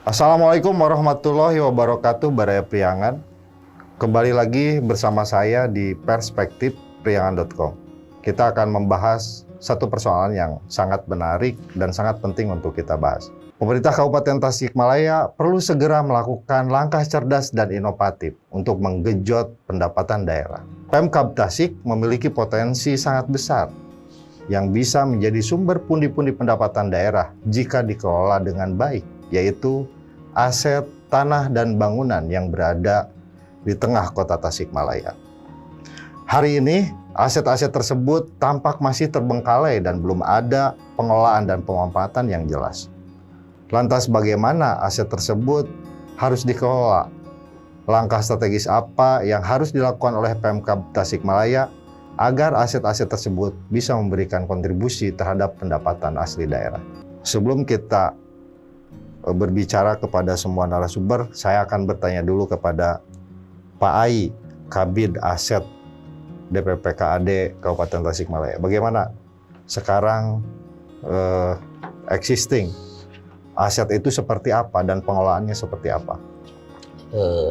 Assalamualaikum warahmatullahi wabarakatuh, Baraya Priangan. Kembali lagi bersama saya di perspektifpriangan.com. Kita akan membahas satu persoalan yang sangat menarik dan sangat penting untuk kita bahas. Pemerintah Kabupaten Tasikmalaya perlu segera melakukan langkah cerdas dan inovatif untuk menggenjot pendapatan daerah. Pemkab Tasik memiliki potensi sangat besar yang bisa menjadi sumber pundi-pundi pendapatan daerah jika dikelola dengan baik, yaitu aset tanah dan bangunan yang berada di tengah kota Tasikmalaya. Hari ini, aset-aset tersebut tampak masih terbengkalai dan belum ada pengelolaan dan pemanfaatan yang jelas. Lantas bagaimana aset tersebut harus dikelola? Langkah strategis apa yang harus dilakukan oleh Pemkab Tasikmalaya agar aset-aset tersebut bisa memberikan kontribusi terhadap pendapatan asli daerah? Sebelum kita berbicara kepada semua narasumber, saya akan bertanya dulu kepada Pak Ai, Kabid Aset DPPKAD Kabupaten Tasikmalaya. Bagaimana sekarang existing aset itu seperti apa dan pengelolaannya seperti apa?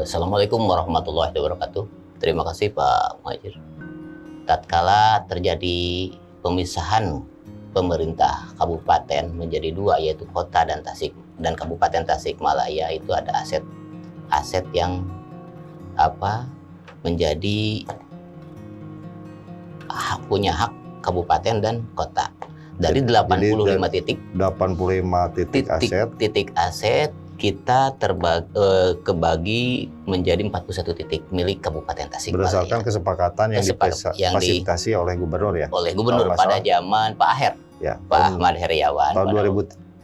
Assalamualaikum warahmatullahi wabarakatuh. Terima kasih Pak Muhajir. Tatkala terjadi pemisahan pemerintah kabupaten menjadi dua, yaitu kota dan Kabupaten Tasikmalaya, itu ada aset yang menjadi punya hak kabupaten dan kota. Dari 85 titik aset kita kebagi menjadi 41 titik milik Kabupaten Tasikmalaya. Berdasarkan kesepakatan yang difasilitasi oleh Gubernur ya? Oleh Gubernur pada zaman Pak Aher, ya, Pak Ahmad Heriawan. Tahun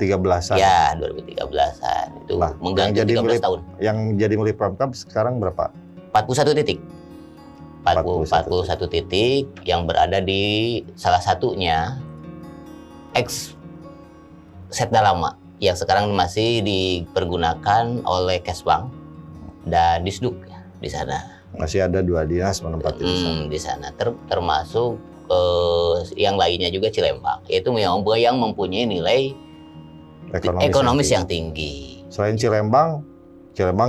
2013-an. Ya, 2013-an. Itu mengganti 13 tahun. Yang jadi milik Pemkab sekarang berapa? 41 titik. 41 titik yang berada di salah satunya Setda lama yang sekarang masih dipergunakan oleh Kesbang dan Disduk di sana. Masih ada 2 dinas menempati di sana. Termasuk yang lainnya juga Cilembang, yaitu yang mempunyai nilai ekonomis yang tinggi. Selain Cilembang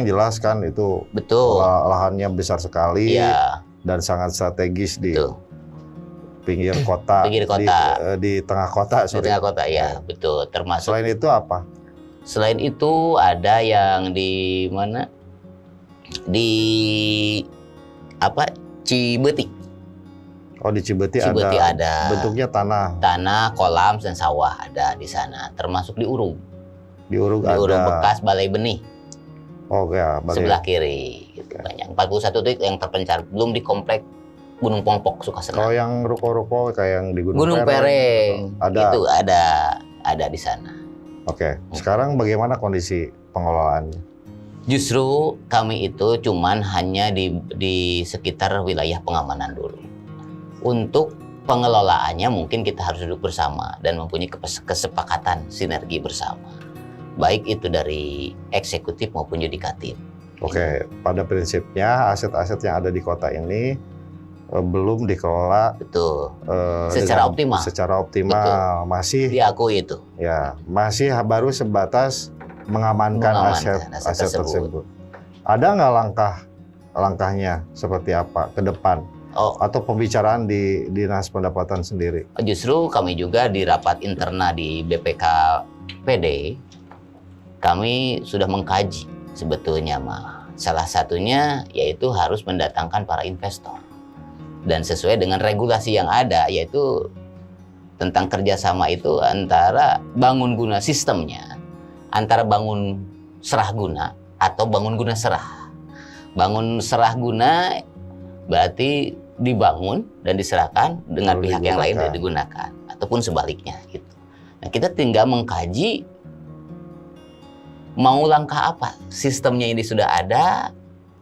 jelas kan itu betul lahannya besar sekali, ya, dan sangat strategis di pinggir kota, di tengah kota, Di tengah kota, ya, betul. Termasuk. Selain itu apa? Selain itu ada yang di mana? Di Cibeti. Oh, di Cibeti ada. Bentuknya tanah, kolam dan sawah ada di sana. Termasuk di Urug. Di Urug bekas Balai Benih. Oh ya, sebelah kiri. Gitu. Banyak 41 titik yang terpencar, belum di komplek Gunung Pongpok, Sukasena. Kalau yang ruko-ruko kayak yang di Gunung Pereng itu ada di sana. Oke. Sekarang bagaimana kondisi pengelolaannya? Justru kami itu cuman hanya di sekitar wilayah pengamanan dulu. Untuk pengelolaannya mungkin kita harus duduk bersama dan mempunyai kesepakatan sinergi bersama. Baik itu dari eksekutif maupun yudikatif. Oke, pada prinsipnya aset-aset yang ada di kota ini belum dikelola secara optimal. Betul. Masih diakui itu. Ya, masih baru sebatas mengamankan aset tersebut. Ada nggak langkahnya seperti apa ke depan? Atau pembicaraan di Dinas Pendapatan sendiri? Justru kami juga di rapat internal di BPKPD, kami sudah mengkaji sebetulnya salah satunya yaitu harus mendatangkan para investor. Dan sesuai dengan regulasi yang ada, yaitu tentang kerjasama itu antara bangun guna sistemnya, antara bangun serah guna atau bangun guna serah. Bangun serah guna berarti dibangun dan diserahkan dengan pihak yang lain dan digunakan, ataupun sebaliknya gitu. Nah, kita tinggal mengkaji mau langkah apa, sistemnya ini sudah ada,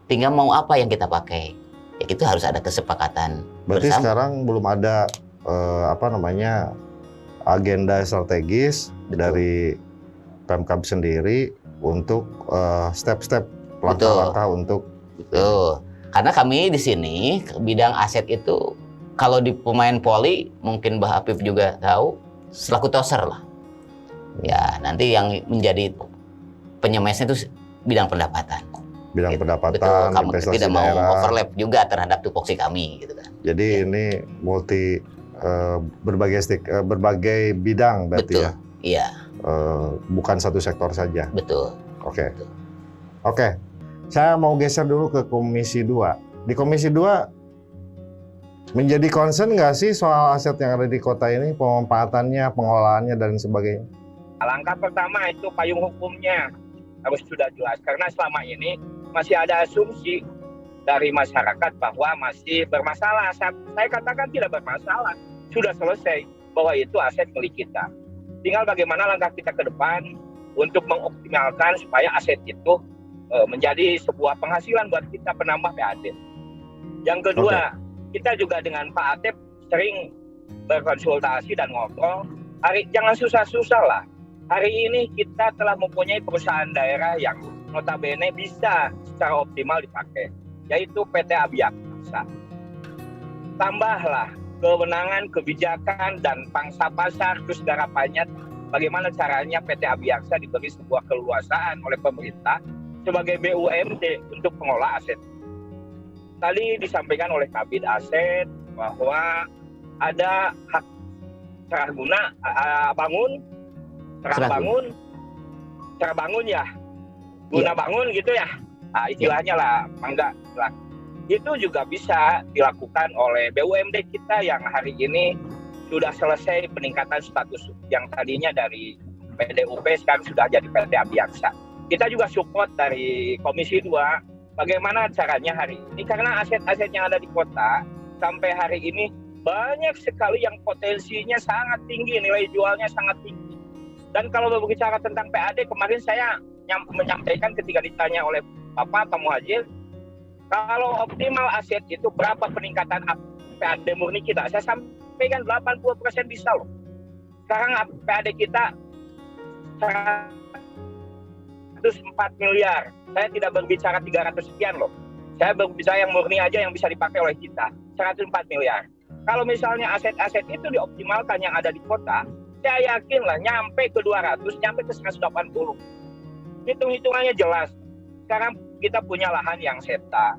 tinggal mau apa yang kita pakai. Ya itu harus ada kesepakatan Berarti bersama. Sekarang belum ada agenda strategis dari Pemkab sendiri untuk step-step langkah-langkah untuk Karena kami di sini bidang aset itu kalau di pemain poli mungkin Mbah Apip juga tahu, selaku toser lah. Ya, nanti yang menjadi penyemesnya itu bidang pendapatan. Bidang Gitu. pendapatan, Betul, kami investasi tidak mau daerah. overlap juga terhadap tupoksi kami gitu kan. Jadi ini multi berbagai bidang berarti Betul. ya. Iya, Bukan satu sektor saja. betul. Oke. Betul. Oke. Saya mau geser dulu ke Komisi 2. Di Komisi 2 menjadi concern nggak sih soal aset yang ada di kota ini, pemanfaatannya, pengelolaannya, dan sebagainya? Langkah pertama itu payung hukumnya harus sudah jelas, karena selama ini masih ada asumsi dari masyarakat bahwa masih bermasalah. Saya katakan tidak bermasalah, sudah selesai, bahwa itu aset milik kita. Tinggal bagaimana langkah kita ke depan untuk mengoptimalkan supaya aset itu menjadi sebuah penghasilan buat kita, penambah PAD. Yang kedua, kita juga dengan Pak Atep sering berkonsultasi dan ngobrol. Jangan susah-susah lah. Hari ini kita telah mempunyai perusahaan daerah yang notabene bisa secara optimal dipakai, yaitu PT Abiaksa. Tambahlah kewenangan, kebijakan, dan pangsa pasar, terus garapannya bagaimana caranya PT Abiaksa diberi sebuah keleluasaan oleh pemerintah sebagai BUMD untuk mengolah aset. Tadi disampaikan oleh Kabid Aset bahwa ada hak serah guna bangun ya, guna bangun gitu ya, istilahnya lah, mangga lah. Itu juga bisa dilakukan oleh BUMD kita yang hari ini sudah selesai peningkatan status yang tadinya dari PDUP sekarang sudah jadi PT Abiaksa. Kita juga support dari Komisi 2 bagaimana caranya hari ini, karena aset-aset yang ada di kota sampai hari ini banyak sekali yang potensinya sangat tinggi, nilai jualnya sangat tinggi. Dan kalau berbicara tentang PAD, kemarin saya menyampaikan ketika ditanya oleh Bapak Muhajir, kalau optimal aset itu berapa peningkatan PAD murni kita? Saya sampaikan 80% bisa loh. Sekarang PAD kita 104 miliar. Saya tidak berbicara 300 sekian loh. Saya berbicara yang murni aja yang bisa dipakai oleh kita, 104 miliar. Kalau misalnya aset-aset itu dioptimalkan yang ada di kota, saya yakin lah nyampe ke 200, nyampe ke 180. Hitung-hitungannya jelas. Sekarang kita punya lahan yang seta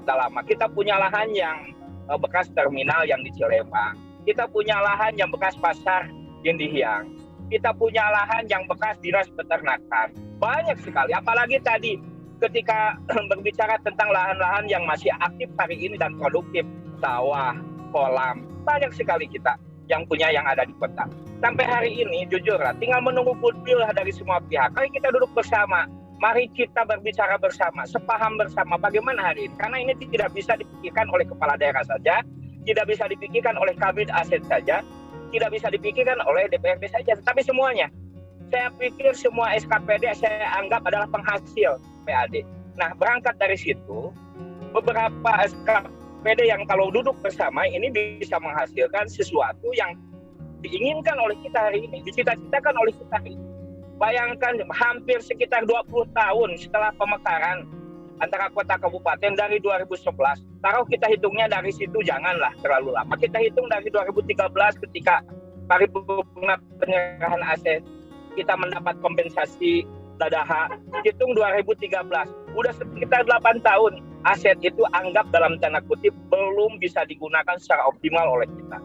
lama. Kita punya lahan yang bekas terminal yang di Cilembang. Kita punya lahan yang bekas pasar Dindihiang. Kita punya lahan yang bekas dinas peternakan. Banyak sekali. Apalagi tadi ketika berbicara tentang lahan-lahan yang masih aktif hari ini dan produktif, sawah, kolam, banyak sekali kita yang punya yang ada di kota. Sampai hari ini jujur lah, tinggal menunggu goodwill dari semua pihak. Mari kita duduk bersama, mari kita berbicara bersama, sepaham bersama bagaimana hari ini. Karena ini tidak bisa dipikirkan oleh kepala daerah saja, tidak bisa dipikirkan oleh Kabid Aset saja, tidak bisa dipikirkan oleh DPRD saja, tapi semuanya. Saya pikir semua SKPD saya anggap adalah penghasil PAD. Nah, berangkat dari situ, beberapa SKPD yang kalau duduk bersama ini bisa menghasilkan sesuatu yang diinginkan oleh kita hari ini, dicita-citakan oleh kita hari ini. Bayangkan hampir sekitar 20 tahun setelah pemekaran antara kota kabupaten dari 2011. Taruh kita hitungnya dari situ, janganlah terlalu lama. Kita hitung dari 2013 ketika paripurna penyerahan aset, kita mendapat kompensasi dadaha, hitung 2013. Udah sekitar 8 tahun aset itu anggap dalam tanda kutip belum bisa digunakan secara optimal oleh kita.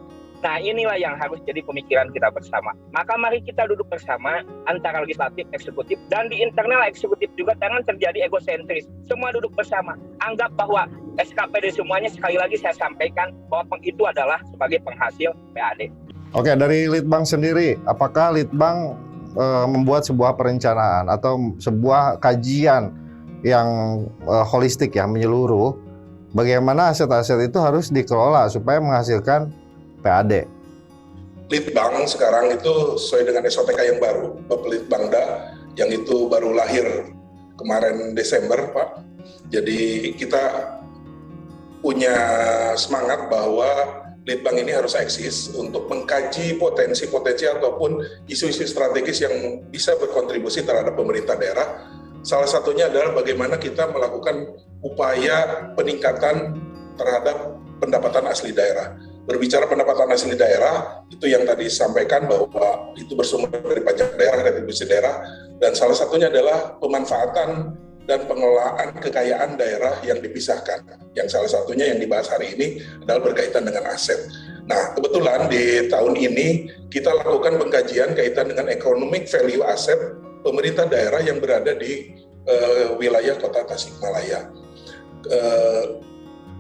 Nah, inilah yang harus jadi pemikiran kita bersama. Maka mari kita duduk bersama antara legislatif, eksekutif, dan di internal eksekutif juga jangan terjadi egosentris. Semua duduk bersama. Anggap bahwa SKPD semuanya, sekali lagi saya sampaikan, bahwa itu adalah sebagai penghasil PAD. Oke, dari Litbang sendiri, apakah Litbang membuat sebuah perencanaan atau sebuah kajian yang holistik ya, menyeluruh, bagaimana aset-aset itu harus dikelola supaya menghasilkan PAD? Litbang sekarang itu sesuai dengan SOTK yang baru, Bapelitbangda, yang itu baru lahir kemarin Desember, Pak. Jadi kita punya semangat bahwa Litbang ini harus eksis untuk mengkaji potensi-potensi ataupun isu-isu strategis yang bisa berkontribusi terhadap pemerintah daerah. Salah satunya adalah bagaimana kita melakukan upaya peningkatan terhadap pendapatan asli daerah. Berbicara pendapatan asli daerah, itu yang tadi disampaikan bahwa itu bersumber dari pajak daerah, retribusi daerah, dan salah satunya adalah pemanfaatan dan pengelolaan kekayaan daerah yang dipisahkan. Yang salah satunya yang dibahas hari ini adalah berkaitan dengan aset. Nah, kebetulan di tahun ini kita lakukan pengkajian kaitan dengan economic value aset pemerintah daerah yang berada di wilayah Kota Tasikmalaya.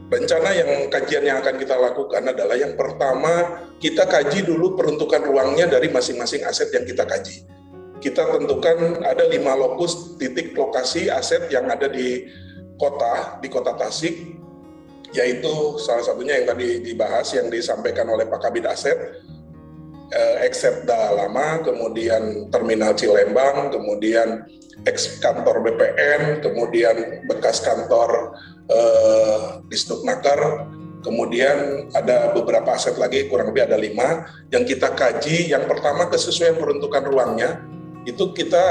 Rencana kajian yang akan kita lakukan adalah yang pertama, kita kaji dulu peruntukan ruangnya dari masing-masing aset yang kita kaji. Kita tentukan ada 5 lokus titik lokasi aset yang ada di kota Tasik, yaitu salah satunya yang tadi dibahas, yang disampaikan oleh Pak Kabid Aset, Eksepda Lama, kemudian Terminal Cilembang, kemudian ex kantor BPN, kemudian bekas kantor Disduknaker, kemudian ada beberapa aset lagi, kurang lebih ada 5 yang kita kaji. Yang pertama, kesesuaian peruntukan ruangnya, itu kita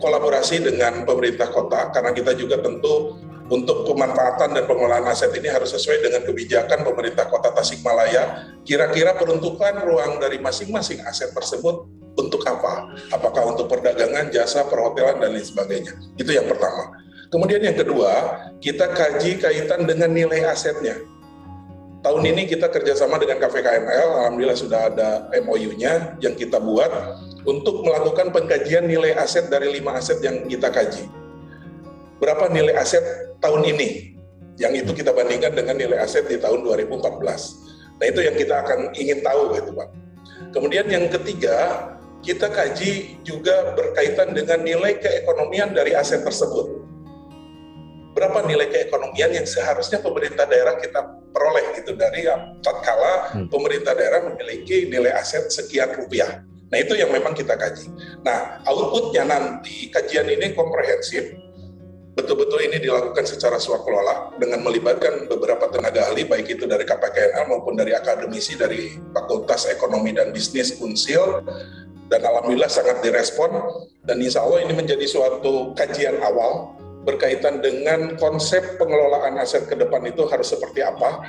kolaborasi dengan pemerintah kota, karena kita juga tentu untuk pemanfaatan dan pengelolaan aset ini harus sesuai dengan kebijakan pemerintah Kota Tasikmalaya. Kira-kira peruntukan ruang dari masing-masing aset tersebut untuk apa? Apakah untuk perdagangan, jasa, perhotelan, dan lain sebagainya. Itu yang pertama. Kemudian yang kedua, kita kaji kaitan dengan nilai asetnya. Tahun ini kita kerjasama dengan KVKML, alhamdulillah sudah ada MOU-nya yang kita buat untuk melakukan pengkajian nilai aset dari 5 aset yang kita kaji. Berapa nilai aset tahun ini? Yang itu kita bandingkan dengan nilai aset di tahun 2014. Nah, itu yang kita akan ingin tahu, gitu Pak. Kemudian yang ketiga, kita kaji juga berkaitan dengan nilai keekonomian dari aset tersebut. Berapa nilai keekonomian yang seharusnya pemerintah daerah kita peroleh gitu dari tatkala pemerintah daerah memiliki nilai aset sekian rupiah. Nah, itu yang memang kita kaji. Nah, outputnya nanti kajian ini komprehensif. Betul-betul ini dilakukan secara swakelola dengan melibatkan beberapa tenaga ahli, baik itu dari KPKNL maupun dari akademisi dari Fakultas Ekonomi dan Bisnis Unsil, dan alhamdulillah sangat direspon, dan insya Allah ini menjadi suatu kajian awal berkaitan dengan konsep pengelolaan aset ke depan itu harus seperti apa.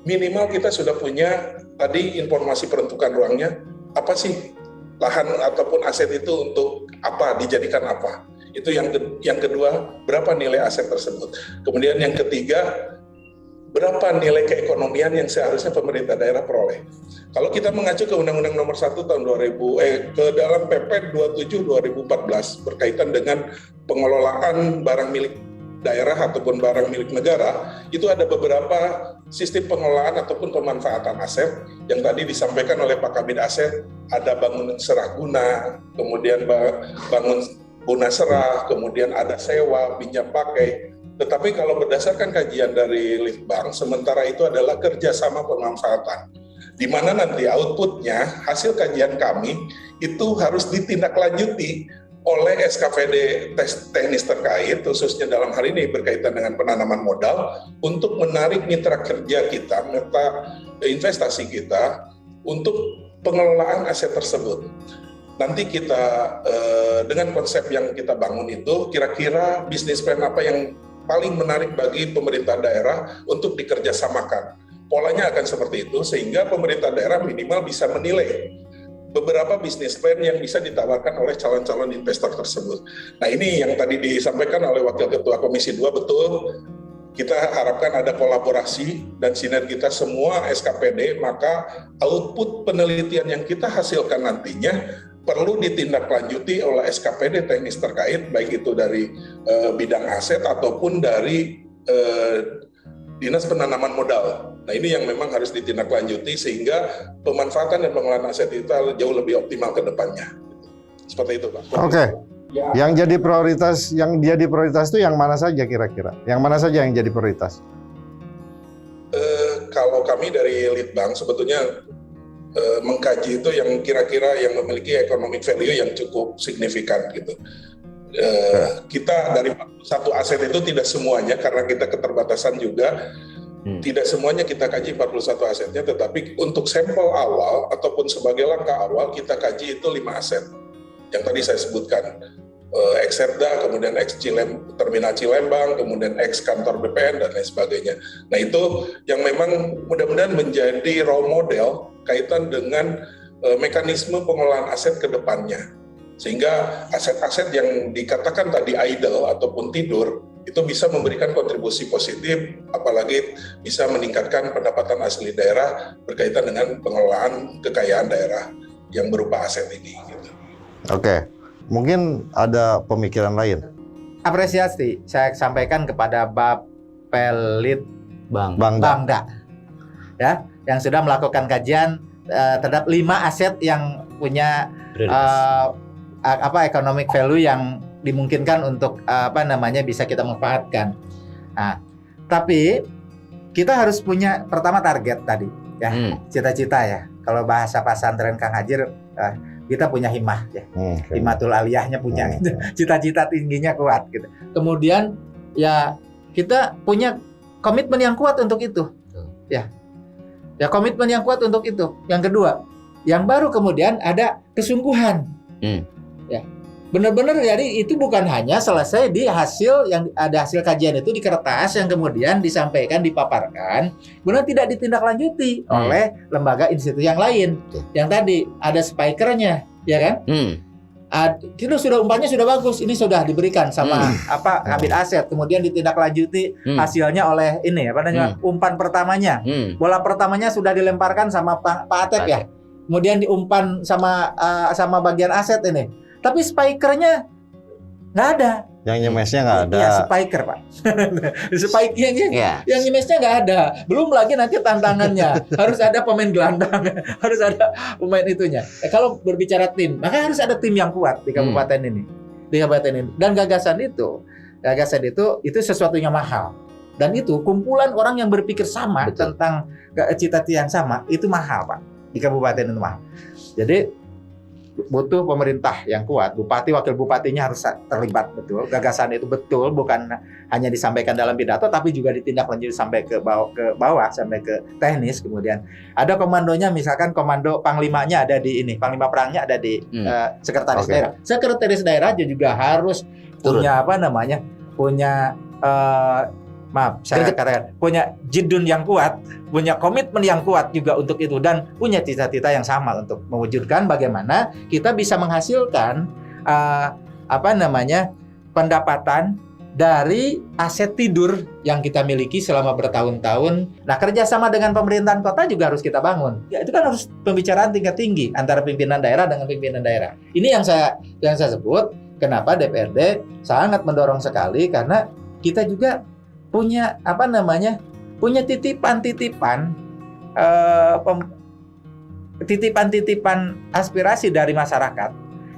Minimal kita sudah punya tadi informasi peruntukan ruangnya, apa sih lahan ataupun aset itu untuk apa, dijadikan apa. Itu yang kedua, berapa nilai aset tersebut. Kemudian yang ketiga, berapa nilai keekonomian yang seharusnya pemerintah daerah peroleh. Kalau kita mengacu ke Undang-Undang Nomor 1 tahun 2000 ke dalam PP 27 2014 berkaitan dengan pengelolaan barang milik daerah ataupun barang milik negara, itu ada beberapa sistem pengelolaan ataupun pemanfaatan aset yang tadi disampaikan oleh Pak Kabid Aset. Ada bangun serah guna, kemudian bangun guna serah, kemudian ada sewa, pinjam pakai. Tetapi kalau berdasarkan kajian dari Litbang, sementara itu adalah kerjasama pemanfaatan, di mana nanti outputnya, hasil kajian kami, itu harus ditindaklanjuti oleh SKPD teknis terkait, khususnya dalam hal ini berkaitan dengan penanaman modal, untuk menarik mitra kerja kita, mitra investasi kita, untuk pengelolaan aset tersebut. Nanti kita dengan konsep yang kita bangun itu, kira-kira bisnis plan apa yang paling menarik bagi pemerintah daerah untuk dikerjasamakan. Polanya akan seperti itu, sehingga pemerintah daerah minimal bisa menilai beberapa bisnis plan yang bisa ditawarkan oleh calon-calon investor tersebut. Nah, ini yang tadi disampaikan oleh Wakil Ketua Komisi 2, betul. Kita harapkan ada kolaborasi dan sinergitas semua SKPD, maka output penelitian yang kita hasilkan nantinya perlu ditindaklanjuti oleh SKPD teknis terkait, baik itu dari bidang aset ataupun dari Dinas Penanaman Modal. Nah, ini yang memang harus ditindaklanjuti sehingga pemanfaatan dan pengelolaan aset itu jauh lebih optimal ke depannya. Seperti itu, Pak. Oke. Yang jadi prioritas itu yang mana saja kira-kira? Yang mana saja yang jadi prioritas? Kalau kami dari Litbang sebetulnya mengkaji itu yang kira-kira yang memiliki economic value yang cukup signifikan gitu. Kita dari satu aset itu tidak semuanya, karena kita keterbatasan juga, tidak semuanya kita kaji 41 asetnya, tetapi untuk sampel awal ataupun sebagai langkah awal kita kaji itu 5 aset yang tadi saya sebutkan. ex-Serda, kemudian Terminal Cilembang, kemudian ex-kantor BPN, dan lain sebagainya. Nah itu yang memang mudah-mudahan menjadi role model kaitan dengan mekanisme pengelolaan aset ke depannya. Sehingga aset-aset yang dikatakan tadi idle ataupun tidur, itu bisa memberikan kontribusi positif, apalagi bisa meningkatkan pendapatan asli daerah berkaitan dengan pengelolaan kekayaan daerah yang berupa aset ini. Gitu. Oke. Mungkin ada pemikiran lain. Apresiasi saya sampaikan kepada Bapelit Bangda. Bangda, ya, yang sudah melakukan kajian terhadap 5 aset yang punya economic value yang dimungkinkan untuk bisa kita manfaatkan. Nah, tapi kita harus punya pertama target tadi, ya, cita-cita ya. Kalau bahasa pesantren Kang Hajir, kita punya himmah ya, himmatul aliyahnya punya, gitu. Cita-cita tingginya kuat gitu. Kemudian ya kita punya komitmen yang kuat untuk itu, ya komitmen yang kuat untuk itu. Yang kedua, yang baru kemudian ada kesungguhan, ya benar-benar. Jadi itu bukan hanya selesai di hasil yang ada hasil kajian itu di kertas yang kemudian disampaikan, dipaparkan, benar tidak ditindaklanjuti oleh lembaga institusi yang lain. Yang tadi ada spikernya, ya kan? Itu sudah umpannya sudah bagus, ini sudah diberikan sama ambil aset, kemudian ditindaklanjuti hasilnya oleh ini umpan pertamanya, bola pertamanya sudah dilemparkan sama Pak Atep ya, kemudian diumpan sama bagian aset ini. Tapi spikernya nggak ada. Yang nyemesnya nggak ada. Iya, spiker Pak. Yang nyemesnya nggak ada. Belum lagi nanti tantangannya harus ada pemain gelandang, harus ada pemain itunya. Kalau berbicara tim, maka harus ada tim yang kuat di kabupaten ini. Dan gagasan itu sesuatunya mahal. Dan itu kumpulan orang yang berpikir sama tentang cita-cita yang sama itu mahal Pak. Di kabupaten itu mahal. Jadi butuh pemerintah yang kuat, bupati, wakil bupatinya harus terlibat betul, gagasan itu betul, bukan hanya disampaikan dalam pidato, tapi juga ditindaklanjuti sampai ke bawah, sampai ke teknis. Kemudian ada komandonya, misalkan komando panglimanya ada di ini, panglima perangnya ada di sekretaris daerah. Sekretaris daerah juga harus punya punya jidun yang kuat, punya komitmen yang kuat juga untuk itu, dan punya cita-cita yang sama untuk mewujudkan bagaimana kita bisa menghasilkan pendapatan dari aset tidur yang kita miliki selama bertahun-tahun. Nah, kerjasama dengan pemerintahan kota juga harus kita bangun. Ya, itu kan harus pembicaraan tingkat tinggi antara pimpinan daerah dengan pimpinan daerah. Ini yang saya sebut kenapa DPRD sangat mendorong sekali, karena kita juga punya titipan aspirasi dari masyarakat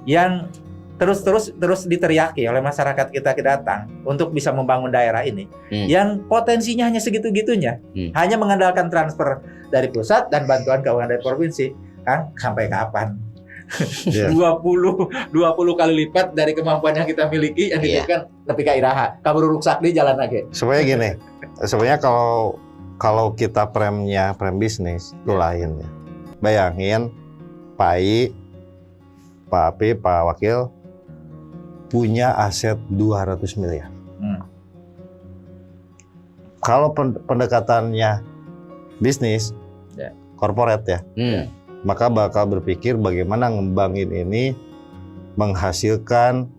yang terus diteriaki oleh masyarakat kita datang untuk bisa membangun daerah ini yang potensinya hanya segitu-gitunya, hanya mengandalkan transfer dari pusat dan bantuan keuangan dari provinsi. Kan sampai kapan? 20 kali lipat dari kemampuan yang kita miliki yang diberikan nepi ka iraha kabur ruksak di jalan lagi. Sebenarnya gini, sebenarnya kalau kita prem bisnis itu lain ya. Bayangin Pak Api, Pak Wakil punya aset 200 miliar. Kalau pendekatannya bisnis, corporate ya, maka bakal berpikir bagaimana ngembangin ini menghasilkan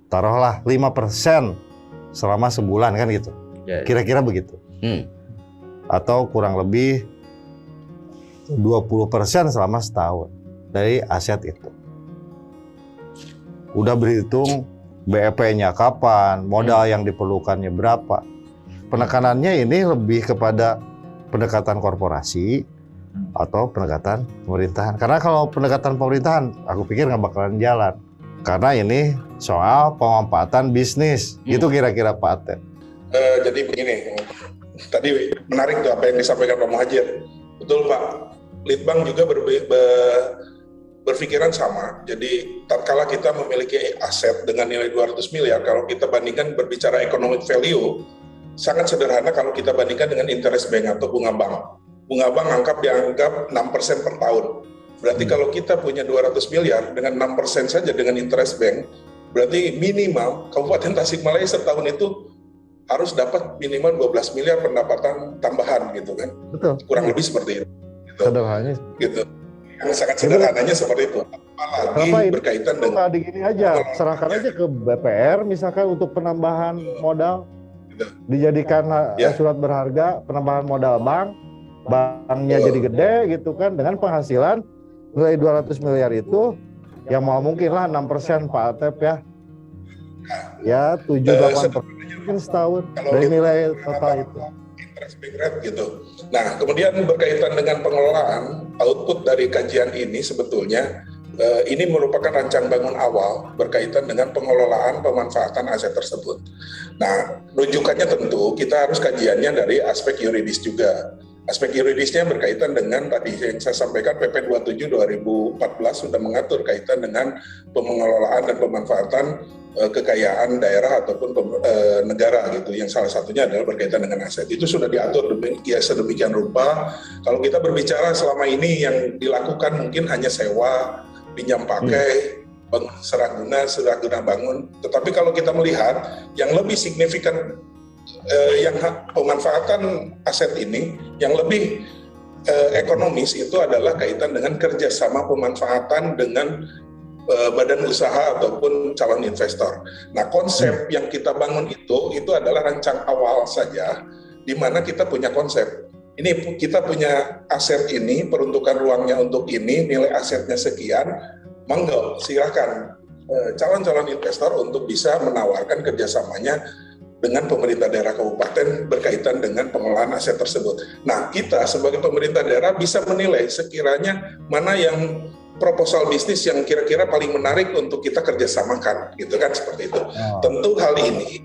taruhlah 5% selama sebulan kan gitu. Kira-kira begitu. Atau kurang lebih 20% selama setahun dari aset itu. Udah berhitung BEP-nya kapan, modal yang diperlukannya berapa. Penekanannya ini lebih kepada pendekatan korporasi atau pendekatan pemerintahan. Karena kalau pendekatan pemerintahan, aku pikir nggak bakalan jalan. Karena ini soal pemanfaatan bisnis. Itu kira-kira Pak Atep. Jadi begini, tadi menarik tuh apa yang disampaikan Pak Muhajir. Betul Pak, Litbang juga berpikiran sama. Jadi tatkala kita memiliki aset dengan nilai 200 miliar, kalau kita bandingkan berbicara economic value, sangat sederhana kalau kita bandingkan dengan interest bank atau bunga bank. Bunga bank dianggap 6% per tahun. Berarti kalau kita punya 200 miliar dengan 6% saja dengan interest bank, Berarti minimal Kabupaten Tasikmalaya setahun itu harus dapat minimal 12 miliar pendapatan tambahan gitu kan. Betul. Kurang lebih seperti itu. Gitu. Sederhananya. Gitu. Yang sangat sederhananya seperti itu. Apalagi berkaitan dengan tadi gini aja, serahkan aja ke BPR misalkan untuk penambahan modal, gitu. dijadikan Ya. surat berharga penambahan modal banknya jadi gede gitu kan, dengan penghasilan nilai 200 miliar itu yang mau mungkin lah 6% Pak Atep ya. Ya 7-8% mungkin setahun dari nilai total itu. Interest bank rate gitu. Nah, kemudian berkaitan dengan pengelolaan, output dari kajian ini sebetulnya ini merupakan rancang bangun awal berkaitan dengan pengelolaan pemanfaatan aset tersebut. Nah, rujukannya tentu kita harus kajiannya dari aspek yuridis juga. Aspek yuridisnya berkaitan dengan tadi yang saya sampaikan PP 27 2014 sudah mengatur kaitan dengan pengelolaan dan pemanfaatan kekayaan daerah ataupun negara gitu, yang salah satunya adalah berkaitan dengan aset. Itu sudah diatur sedemikian rupa. Kalau kita berbicara selama ini yang dilakukan mungkin hanya sewa, pinjam pakai, bangun seraguna bangun. Tetapi kalau kita melihat yang lebih signifikan, yang pemanfaatan aset ini yang lebih ekonomis itu adalah kaitan dengan kerjasama pemanfaatan dengan badan usaha ataupun calon investor. Nah, konsep yang kita bangun itu adalah rancang awal saja, di mana kita punya konsep. Ini kita punya aset ini, peruntukan ruangnya untuk ini, nilai asetnya sekian, monggo silakan calon-calon investor untuk bisa menawarkan kerjasamanya dengan pemerintah daerah kabupaten berkaitan dengan pengelolaan aset tersebut. Nah, kita sebagai pemerintah daerah bisa menilai sekiranya mana yang proposal bisnis yang kira-kira paling menarik untuk kita kerjasamakan, gitu kan, seperti itu. Tentu hal ini,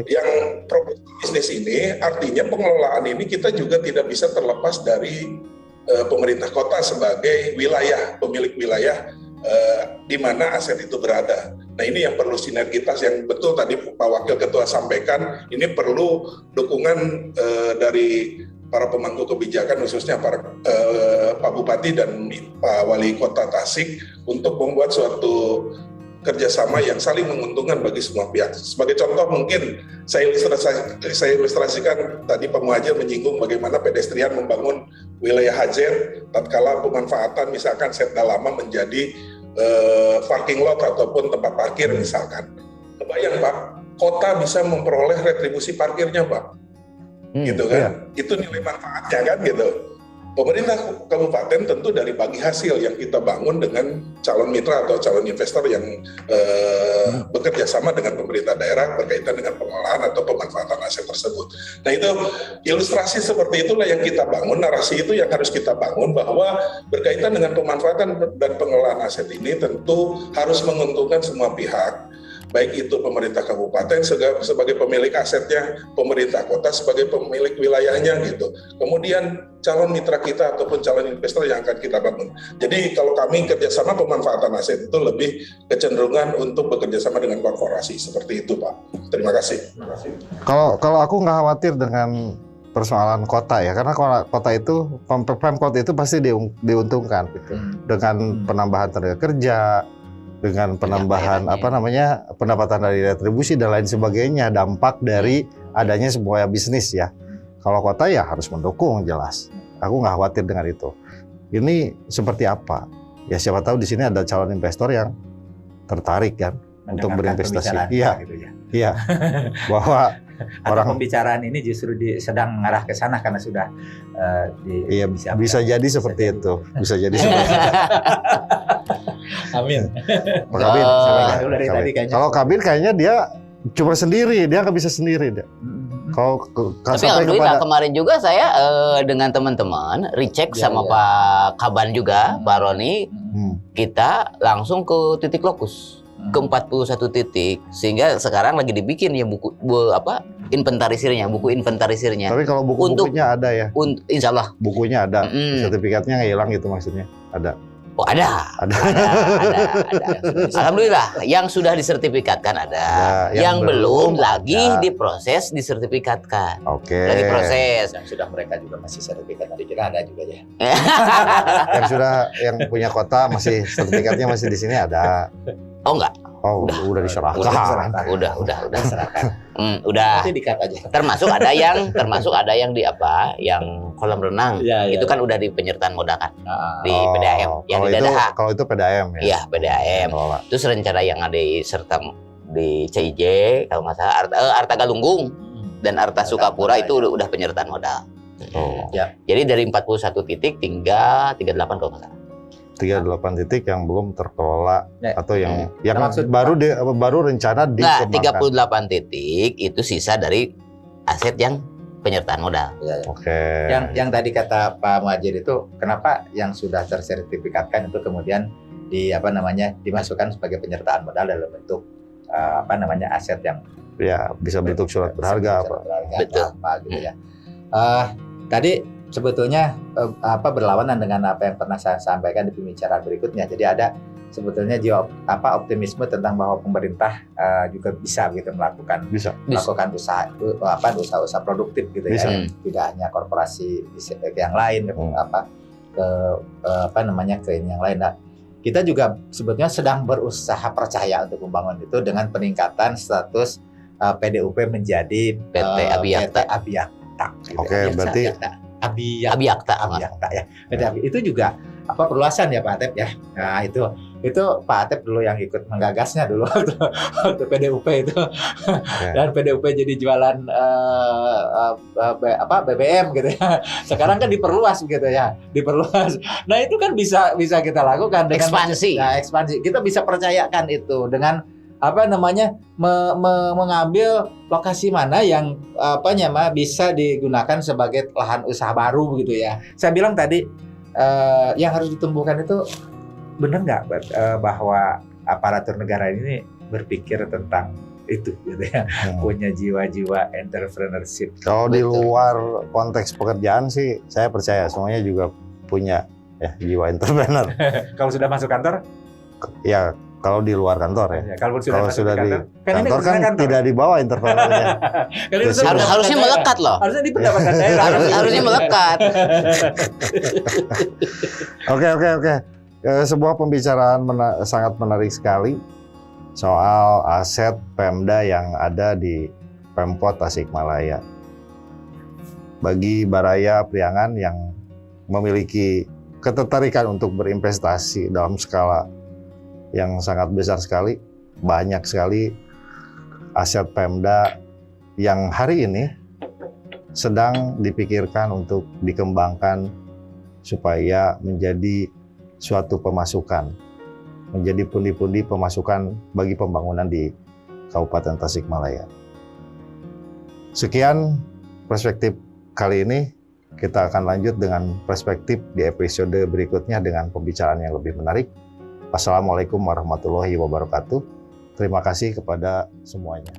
yang proposal bisnis ini artinya pengelolaan ini kita juga tidak bisa terlepas dari pemerintah kota sebagai wilayah, pemilik wilayah di mana aset itu berada. Nah, ini yang perlu sinergitas yang betul tadi Pak Wakil Ketua sampaikan, ini perlu dukungan dari para pemangku kebijakan khususnya para Pak Bupati dan Pak Wali Kota Tasik untuk membuat suatu kerjasama yang saling menguntungkan bagi semua pihak. Sebagai contoh mungkin saya ilustrasikan tadi Pak Muhajir menyinggung bagaimana pedestrian membangun wilayah hajar tatkala pemanfaatan misalkan Setda Lama menjadi parking lot ataupun tempat parkir misalkan. Kebayang Pak, kota bisa memperoleh retribusi parkirnya Pak. Gitu kan, itu nilai manfaatnya kan gitu. Pemerintah kabupaten tentu dari bagi hasil yang kita bangun dengan calon mitra atau calon investor yang bekerja sama dengan pemerintah daerah berkaitan dengan pengelolaan atau pemanfaatan aset tersebut. Nah, itu ilustrasi seperti itulah yang kita bangun, narasi itu yang harus kita bangun bahwa berkaitan dengan pemanfaatan dan pengelolaan aset ini tentu harus menguntungkan semua pihak. Baik itu pemerintah kabupaten sebagai pemilik asetnya, pemerintah kota sebagai pemilik wilayahnya gitu. Kemudian calon mitra kita ataupun calon investor yang akan kita bangun. Jadi kalau kami kerjasama pemanfaatan aset itu lebih kecenderungan untuk bekerjasama dengan korporasi seperti itu Pak. Terima kasih. Kalau aku nggak khawatir dengan persoalan kota ya, karena kota itu Pemkot itu pasti diuntungkan dengan penambahan tenaga kerja, dengan penambahan pendapatan dari retribusi dan lain sebagainya, dampak dari adanya sebuah bisnis ya. Kalau kota ya harus mendukung jelas. Aku nggak khawatir dengan itu. Ini seperti apa? Ya siapa tahu di sini ada calon investor yang tertarik kan untuk berinvestasi. Iya, gitu ya. Iya. Bahwa orang pembicaraan ini justru sedang mengarah ke sana karena sudah bisa jadi seperti itu. Bisa jadi seperti itu. Amin. Kalau Kabir kayaknya dia cuma sendiri, dia nggak bisa sendiri dia. Tapi alhamdulillah kemarin juga saya dengan teman-teman recheck sama Pak Kaban juga, Pak Roni, kita langsung ke titik lokus ke 41 titik, sehingga sekarang lagi dibikin ya buku inventarisirnya. Tapi kalau bukunya ada ya? Insya Allah bukunya ada, sertifikatnya nggak hilang gitu maksudnya? Ada. Oh ada. Alhamdulillah, yang sudah disertifikatkan ada, yang belum lagi diproses disertifikatkan. Oke. Lagi proses. Yang sudah mereka juga masih sertifikat, tadi kira ada juga ya. Yang sudah yang punya kota masih sertifikatnya masih di sini ada. Oh enggak. Oh, udah diserahkan. Udah. Serahkan. Udah. Nanti di-cut aja. Termasuk ada yang di apa? Yang kolam renang. Iya, Itu kan udah di penyertaan modal kan di PDAM. Yang kalau di itu, Dadaha. kalau itu PDAM ya. Iya, PDAM. Kelola. Terus rencana yang ada serta di CIJ kalau nggak salah Arta Galunggung dan Arta Sukapura itu udah penyertaan modal. Oh. Ya. Jadi dari 41 titik tinggal 38 kalau nggak salah. 38 titik yang belum terkelola Ya. atau yang Maksud baru rencana Nah, dikembangkan. 38 titik itu sisa dari aset yang penyertaan modal. Oke. Yang tadi kata Pak Muhajir itu kenapa yang sudah tersertifikatkan itu kemudian dimasukkan sebagai penyertaan modal dalam bentuk aset yang Ya, bisa bentuk surat berharga apa. Betul. apa gitu ya. Tadi sebetulnya berlawanan dengan apa yang pernah saya sampaikan di pembicaraan berikutnya. Jadi ada sebetulnya optimisme tentang bahwa pemerintah juga bisa gitu melakukan usaha produktif gitu Bisa. ya. Tidak hanya korporasi yang lain ke ini yang lain. Nah, kita juga sebetulnya sedang berusaha percaya untuk membangun itu dengan peningkatan status PDUP menjadi PT Abiyakta. PT Abiyakta. Gitu. Oke, berarti Abiyakta. Abiyakta ya. PT Abiyakta. Itu juga perluasan ya Pak Atep ya. Nah, itu Pak Atep dulu yang ikut menggagasnya dulu waktu PDUP itu. Dan PDUP jadi jualan BBM gitu ya. Sekarang kan diperluas gitu ya. Diperluas. Nah, itu kan bisa kita lakukan dengan Ekspansi. ekspansi. Kita bisa percayakan itu dengan mengambil lokasi mana yang bisa digunakan sebagai lahan usaha baru gitu ya. Saya bilang tadi yang harus ditumbuhkan itu benar nggak bahwa aparatur negara ini berpikir tentang itu gitu ya, punya jiwa-jiwa entrepreneurship. Kalau di luar konteks pekerjaan sih saya percaya semuanya juga punya jiwa entrepreneur. Kalau sudah masuk kantor? Ya, kalau di luar kantor ya. Kalau sudah di kantor kan tidak dibawa entrepreneurnya. Harusnya melekat loh. Harusnya di pendapatan daerah. Harusnya melekat. Oke. Sebuah pembicaraan sangat menarik sekali soal aset Pemda yang ada di Pemkot Tasikmalaya. Bagi Baraya Priangan yang memiliki ketertarikan untuk berinvestasi dalam skala yang sangat besar sekali, banyak sekali aset Pemda yang hari ini sedang dipikirkan untuk dikembangkan supaya menjadi suatu pemasukan, menjadi pundi-pundi pemasukan bagi pembangunan di Kabupaten Tasikmalaya. Sekian perspektif kali ini, kita akan lanjut dengan perspektif di episode berikutnya dengan pembicaraan yang lebih menarik. Wassalamualaikum warahmatullahi wabarakatuh. Terima kasih kepada semuanya.